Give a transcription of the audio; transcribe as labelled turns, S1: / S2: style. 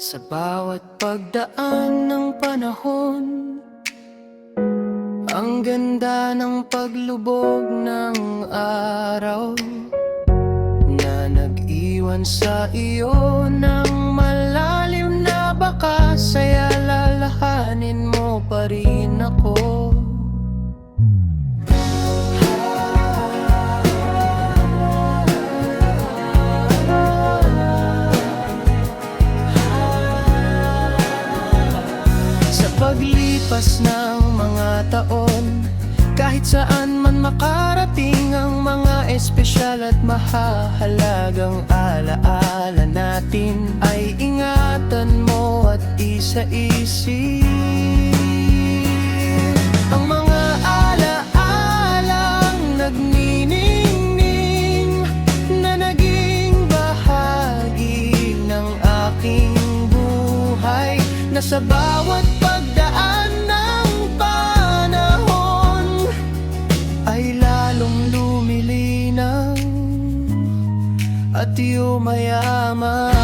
S1: Sa bawat pagdaan ng panahon, ang ganda ng paglubog ng araw na nag-iwan sa iyo ng malalim na bakas, ay alalahanin mo pa rin ako. Sa paglipas ng mga taon, kahit saan man makarating ang mga espesyal at mahahalagang alaala natin, ay ingatan mo at isa-isip ang mga alaalang nagniningning na naging bahagi ng aking buhay, na sa bawat pagdaan ng panahon ay lalong lumilinaw at yumayaman.